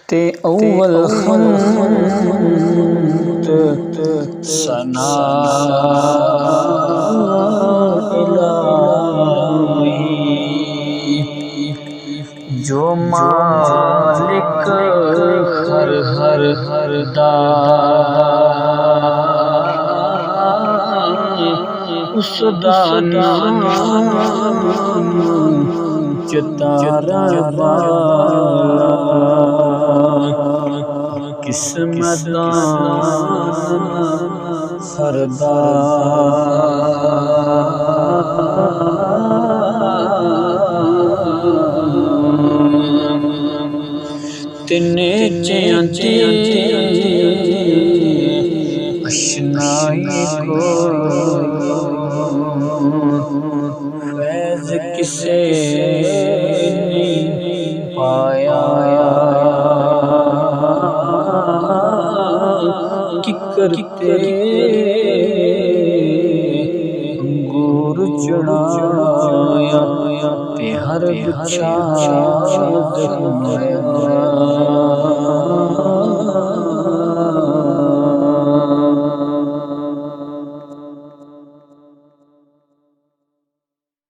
ते अव्वल खंत सना इलाही, जो मालिक हर हर हर दा उस दा नाम चितारा वाला किस्मदान हरदा तिने चंदी अशनाई को फैज किसे नहीं पाया कि करते अंगूर चढ़ाया ते हर गुच्छा जख्मया